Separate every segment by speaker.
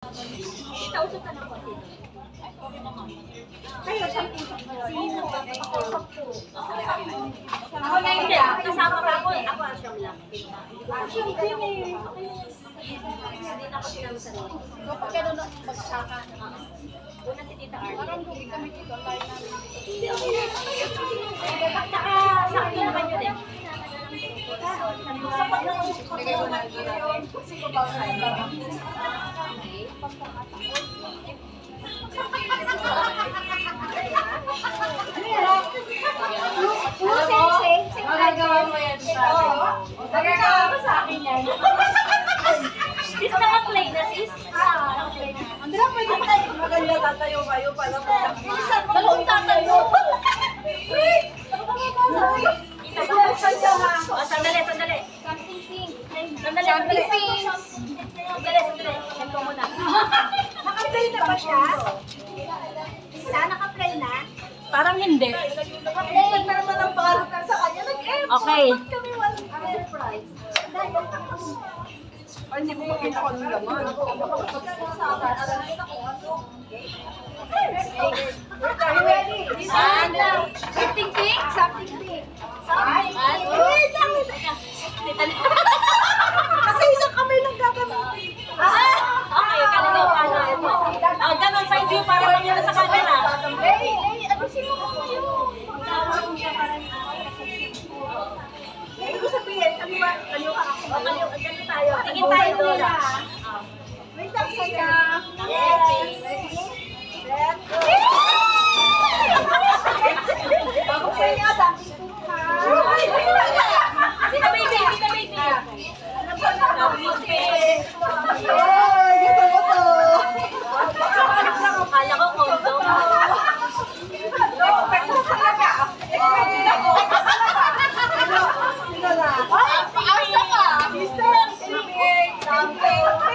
Speaker 1: Itausap ka ng konti. Kayo, sino ba? Ako na hindi. Kasama pa ako. Ako ang siyang lang. Siyang din eh. Hindi na ako sinama sa rin.
Speaker 2: Kapag gano'n ang magsaka.
Speaker 1: Una si Tita Arlie.
Speaker 2: Parang huli kami dito. Ang layo namin.
Speaker 1: Hindi ako yun. Tsaka sa akin naman yun eh. Sapat na ako.
Speaker 2: Bigay ko na yun. Kasi ko ba ang layo. Magagawa mo yan sa akin. Magagawa mo sa akin yan.
Speaker 1: Sis, naka-play na sis.
Speaker 2: Andra, pwede tayo. Maganda tatayo kayo pala.
Speaker 1: Bilisan mo kung tatayo. Sandali. Sandali. Sandali. Check ko muna.
Speaker 2: Naka-play na ba siya?
Speaker 1: Naka-play na?
Speaker 3: Parang hindi.
Speaker 2: Naka-play na naman ang pangalan sa kanya.
Speaker 3: Okay.
Speaker 2: Kami walang surprise. Ay, hindi mo makita ko anong laman. Are you ready?
Speaker 1: Something pink?
Speaker 2: Something big.
Speaker 1: Wait lang.
Speaker 2: Kasi isang kamay lang gagamitin.
Speaker 1: Okay, kaligaw ka na ito. Ganun side view para lang yun sa camera.
Speaker 2: Ano sino ko kayo? Ibig ko sabihin, kaliwa ka ako.
Speaker 1: Ganun tayo. Tingin tayo doon.
Speaker 2: Wait lang sila. Bago sa inyo, something to
Speaker 1: Sino baby? Sino baby?
Speaker 2: Gito mo to.
Speaker 1: Kala ko kondo.
Speaker 2: Expect mo talaga. Expect ako. Sino na? Ay, asa ka? Sister, something.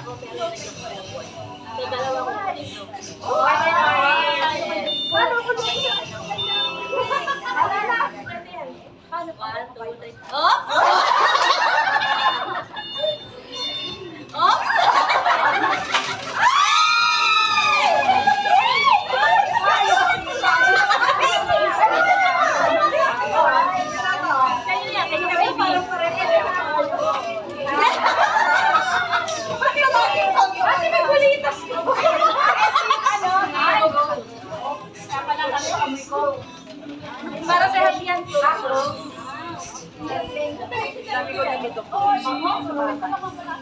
Speaker 1: ako, pero so, dalawa ko.
Speaker 2: Paano ko doon siya? Alala!
Speaker 1: Paano? 1, 2, 3. Oh! Oh! Kayo yan, kayo na baby.
Speaker 2: Bakit may kulitas ko?
Speaker 1: Para sa health yan po.
Speaker 2: Sabi ko na dito po.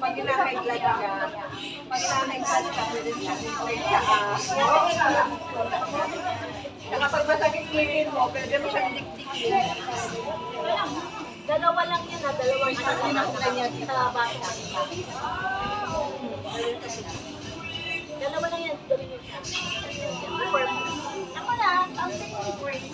Speaker 2: Pag ina-high blood ka, pag ina-high blood ka, pwede siya saka pag masakit ngipin mo, pwede mo siyang dikdikin.
Speaker 1: Dalawa lang yun ha, dalawang sa bata. Dalawa lang yan, gawin yun siya. Ako lang, ang tingin.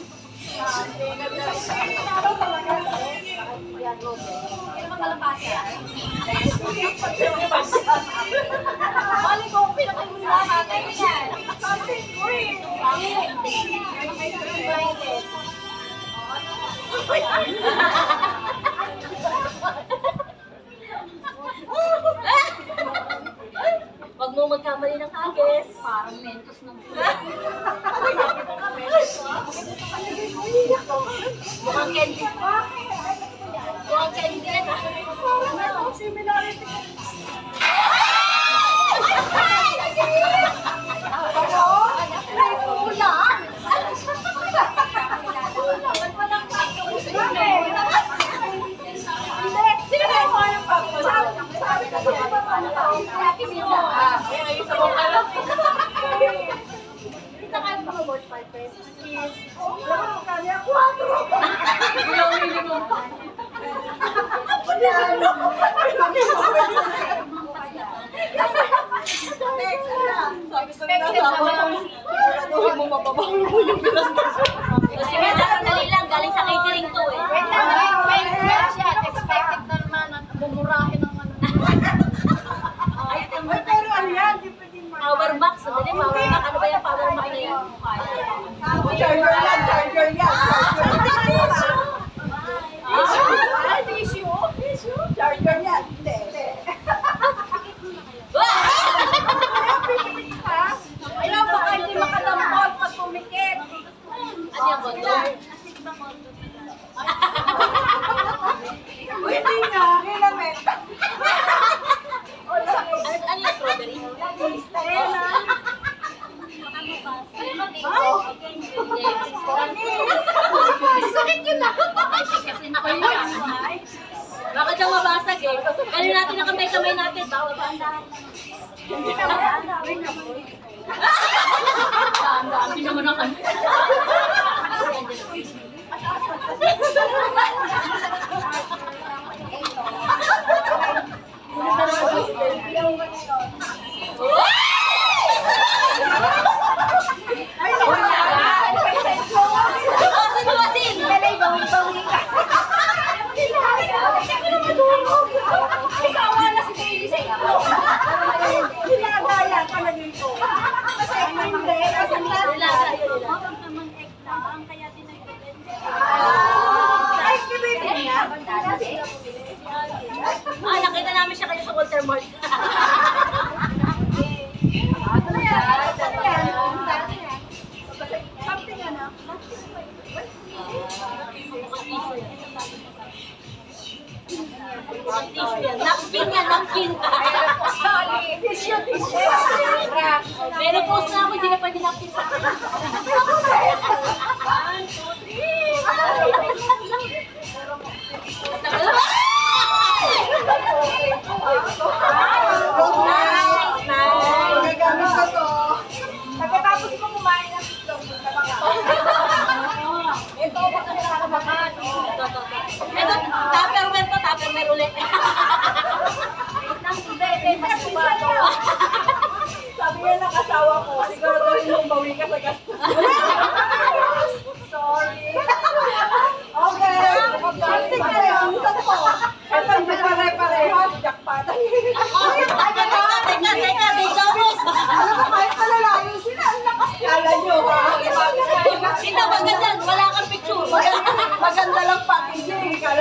Speaker 1: Bali ko, pinakaimula natin yan.
Speaker 2: Something green.
Speaker 1: Huwag mo magkamali ng hagis. Parang mentos ng mukhang candy. Mukhang candy yan.
Speaker 2: Similarity.
Speaker 1: Kasi may sandali lang, galing sa catering to eh.
Speaker 3: Expected na naman at bumurahin ng ano.
Speaker 1: Ay,
Speaker 2: Pero ano yan, di pwede
Speaker 1: power max, sandali, power max. Ano ba yung power max na yan?
Speaker 2: Charger yan, charger yan. Charger yan. Hindi.
Speaker 1: Ayaw, baka hindi makadampot pag pumikit. Ano yung boto?
Speaker 2: Hindi nga, kailamet.
Speaker 1: Ano yung strawberry?
Speaker 2: Sakit yun na.
Speaker 1: Baka dyan mabasag eh. Galing natin ang kamay-kamay natin. Bawa ba ang dahil? Hindi naman ang ano.
Speaker 2: Ay, wala.
Speaker 1: Oh, sinuwasin!
Speaker 2: Bawi-bawi ka. Isawa na si Baby sa iyo. Ginagaya ka na dito. Kasi hindi. Kasi
Speaker 1: Nilaga yun nila.
Speaker 2: ay, si Baby niya.
Speaker 1: Ah, nakita namin siya kayo sa Walter Mart.
Speaker 2: Ano yan? Ano yan? Something ano?
Speaker 1: Mukhang tissue yan. Napkin yan, napkin.
Speaker 2: Sorry. Tissue, tissue.
Speaker 1: Pero post na ako, hindi na pwede napkin sa akin. 1, 2, 3.
Speaker 2: Gagamit ko to. Pagkatapos mo kumain ng itlog, ito, baka nakakabakan.
Speaker 1: Ito, tupperware to, tupperware ulit.
Speaker 2: Sabi niya ng asawa ko, siguro daw yung bawi ka sa gastos.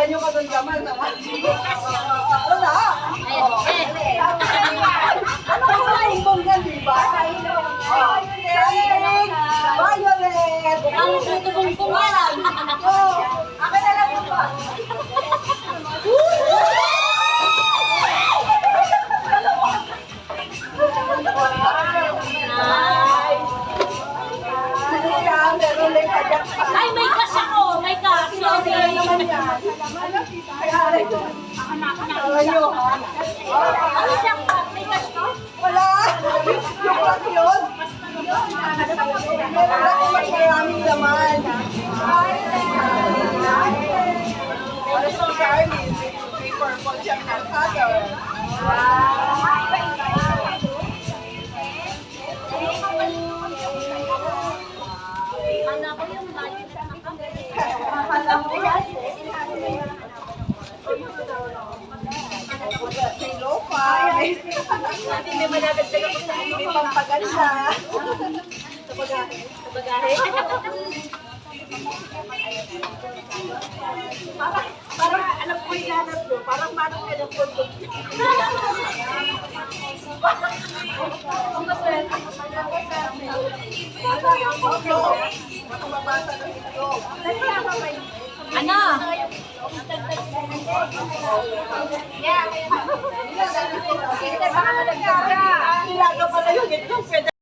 Speaker 2: Yan yung kagandaman naman. Wala. Ano ko na yung yan, di ba? Violet! Violet!
Speaker 1: Ang tutubong-tubong yan.
Speaker 2: Oh, akin na lang yung ba?
Speaker 1: Ay, may cash ako. May cash. Sorry. Ano siya? May cash ko?
Speaker 2: Wala! Yung lang yun! Mas maraming laman. Para sa Charlie, may purple siyang color.
Speaker 1: Ano ko yung budget ng kami?
Speaker 2: May lofa. May manadagdag ako sa may pampaganda.
Speaker 1: Sa bagahe.
Speaker 2: Parang alam ko yung hanap mo. Parang manong ka ng pundo. Makababasa ng ito.
Speaker 1: Ano?
Speaker 2: Nilaga pala yung itlog.